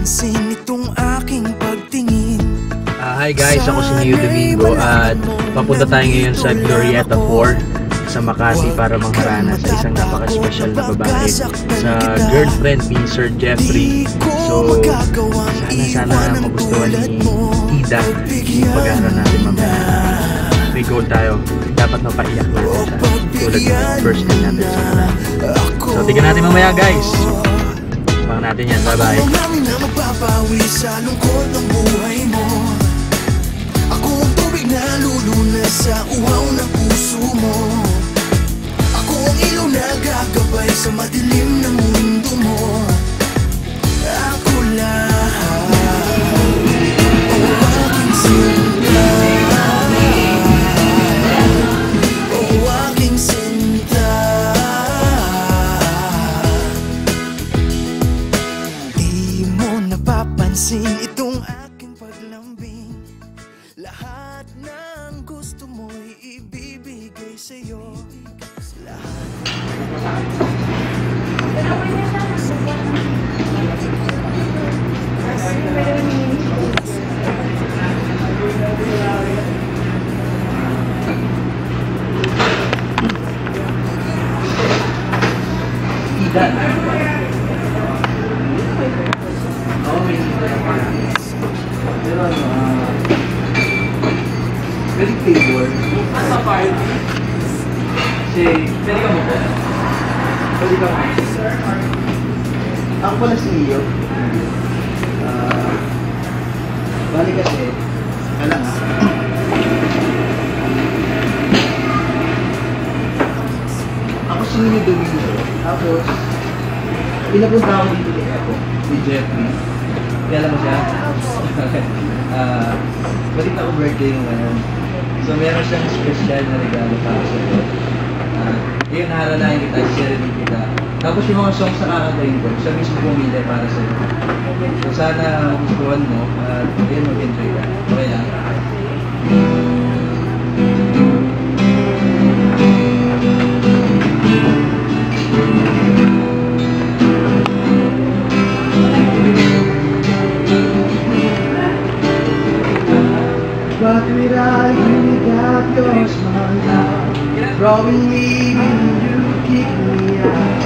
napapansin itong aking pagtingin. Hi guys, ako si Neo Domingo at papunta tayo ngayon sa Glorieta 4 sa Makati para mangharana sa isang napaka-special na babae, sa girlfriend ni Sir Jeffrey. So sana magustuhan ni Ida yung pag-aaral natin mamaya. May goal tayo, dapat mapaiyak natin siya tulad ng first time natin sa kanila. So tignan natin mamaya guys. Abangan natin yan, bye bye. Ako namin na magpapawi sa lungkot ng buhay mo. Ako ang tubig na lulunas sa uhaw ng puso mo. Ako ang ilaw na gagabay sa madilim ng mundo mo. Ako lahat, o aking sinta, o aking sinta. Di mo napapansin itong aking paglambing. Lahat ng gusto mo'y ibibigay sa'yo. Very favor. Sa party. Kasi, pwede ka mo po? Pwede ka mo? Ako pala si Neo. Bali kasi, kala nga. Ako si Neo Domingo. Tapos, pinapunta ako dito kay ako, ni Jeffrey. Kaya mo siya? Balik na ako birthday mo ngayon. So meron siyang special na regalo para sa iyo. Yun, naharanahin kita, share din kita. Tapos yung mga songs na kakantayin ko, siya mismo pumili para sa iyo. So sana magustuhan mo at yun, mag-enjoy ka. Okay lang? But without you, without your smile, drawing me in, you kick me out.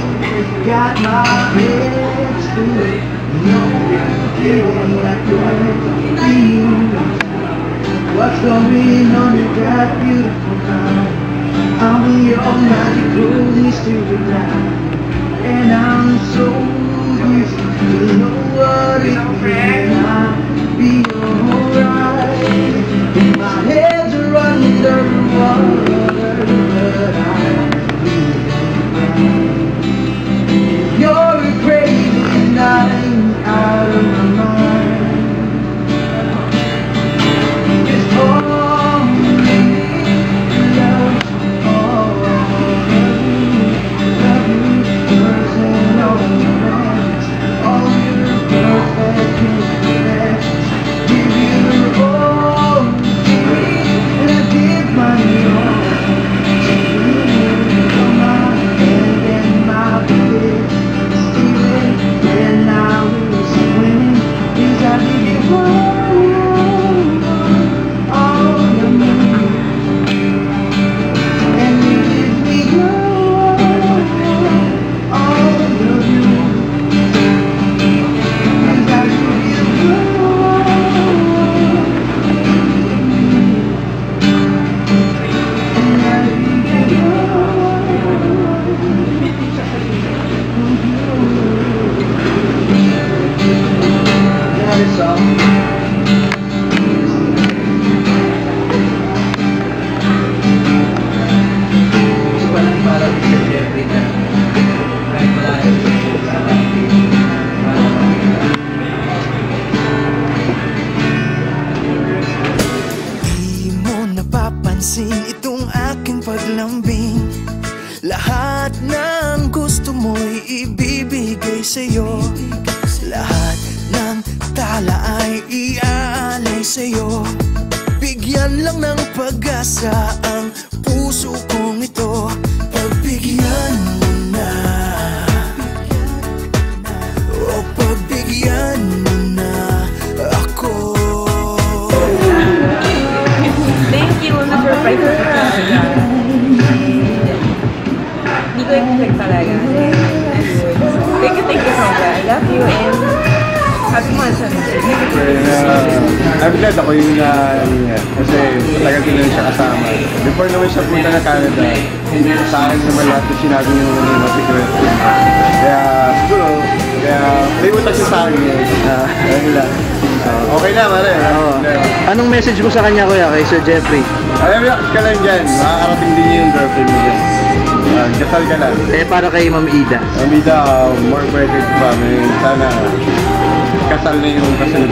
Got my head spinning, no feeling like you're what's going on in that beautiful night? I'm in your magical mystery night, and I'm so used to know what it means. I'll be alright. My head's underwater, but I'm breathing. You're crazy and I'm out of my mind. It's only love, love you, person, all your friends, all your perfect connections. Give you all, and I give my all. So you hold my hand and my bed, stealing, and I will swim. Is I give you all of me, and you give me all of you. Is I give you that is all. So parang para kay Sir Jeffrey na kahit malayo sa party, para Di mo napapansin itong aking paglambing. Lahat ng gusto mo'y ibibigay sa'yo. Lahat ng tala ay iaalay sa'yo. Bigyan lang ng pag-asa ang puso kong ito. Pagbigyan mo na, o pagbigyan mo na. surprise na talaga. Hindi ko expect talaga. Thank you so much. I love you and happy Mother's Day. I'm glad ako yung kasi matagal ko na siya kasama. Before naman siya punta na Canada, sa akin naman lahat yung sinabi niyo naman yung secret. Kaya siguro, may utang siya sa akin yun. Ayun lang. Okay na, mare. Anong message mo sa kanya, kuya, kay Sir Jeffrey? Relax ka lang dyan. Makakarating din yung girlfriend mo dyan. Kasal ka lang. Para kay Ma'am Ida. Amida, more credit pa. Sana kasal na yung kasal.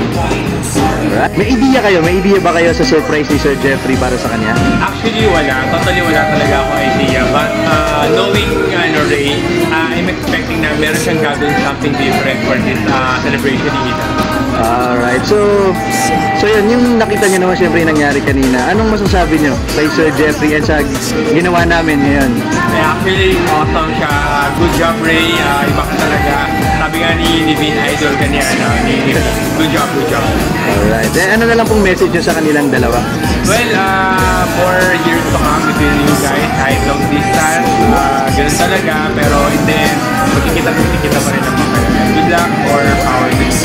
May idea kayo? May idea ba kayo sa surprise ni Sir Jeffrey para sa kanya? Actually, wala. Totally wala talaga akong idea. But knowing Ray, I'm expecting na meron siyang gagawin something different for this celebration ni Ida. Alright, so yun, yung nakita niyo naman siyempre yung nangyari kanina. Anong masasabi niyo kay Sir Jeffrey and sa ginawa namin ngayon? Actually, awesome siya. Good job, Ray. Iba ka talaga. Sabi nga ni Vin, idol ka niya. Good job, good job. Alright, ano na lang pong message niyo sa kanilang dalawa? Well, more years to come between you guys. Kahit long distance, ganun talaga. Pero in the end, magkikita pa rin naman kayo. Good luck or power to you.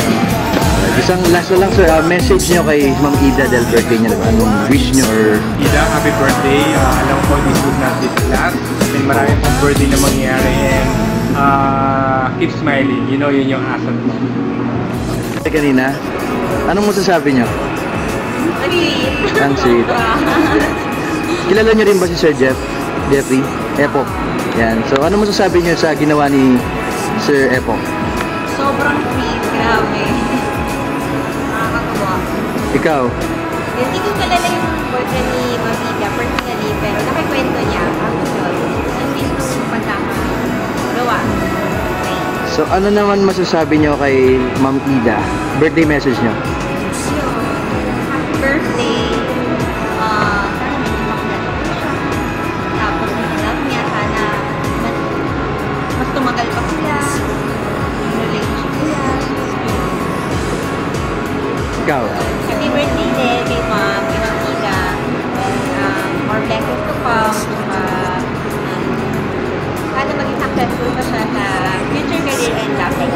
Isang last na lang, sir, message niyo kay Ma'am Ida dahil birthday niya. Anong wish niyo or... Ida, happy birthday. Alam ko, this would not be the last. And marami pong birthday na mangyayari. And keep smiling. You know, yun yung asset mo. Kanina, anong masasabi niyo? Sweet. Ang sweet. Kilala niyo rin ba si Sir Jeffrey? Epok. Yan. So, ano masasabi niyo sa ginawa ni Sir Epok? Sobrang sweet. Grabe. Nakakatawa. Ikaw? Hindi ko kalala yung boyfriend ni Mavida personally, pero nakikwento niya. Tapos yun, ang sweet nung pagkakagawa. So, ano naman masasabi niyo kay Ma'am Ida? Birthday message niyo? Happy birthday. Sana magpapakilala ko siya. Tapos love niya, sana mas tumagal pa sila. Yung relationship nila. Ikaw? Happy birthday din kay Ma'am, kay Ma'am Ida. More blessings to come. Sana maging successful pa siya sa future career and love life.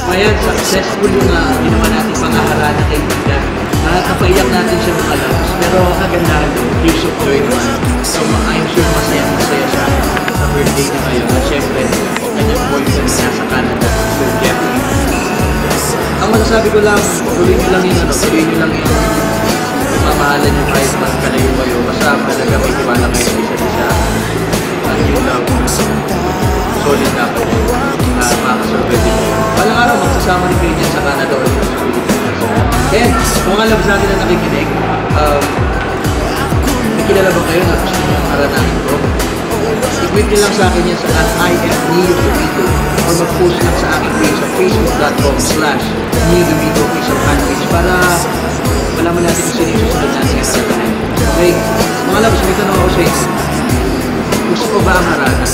Ayan, successful yung ginawa natin pangaharana kay Ida. Nakapaiyak natin siya mga loves. Pero kagandahan doon, years of joy naman. So, I'm sure masaya siya sa birthday na kayo. At syempre, kanyang boyfriend na nasa Canada, Sir Jeffrey. Ang masasabi ko lang, tuloy nyo lang yung mamahalan nyo kahit magkalayo kayo. Basta talaga may tiwala kayo sa isa't isa. At yung love, solid na kayo. Makakasurvive din kayo. Walang araw, magsasama rin kayo dyan sa Canada or sa Pilipinas. And, kung mga loves natin na nakikinig, nakilala ba kayo na gusto nyo haranahin ko? I-tweet nyo lang sa akin yan sa @IFNeoDomito or mag-post lang sa aking page sa facebook.com/NeoDomito official fanpage para malaman natin kung sino yung susunod natin yung haranahin. Okay, mga loves, may tanong ako sa inyo. Gusto ko ba ang harana?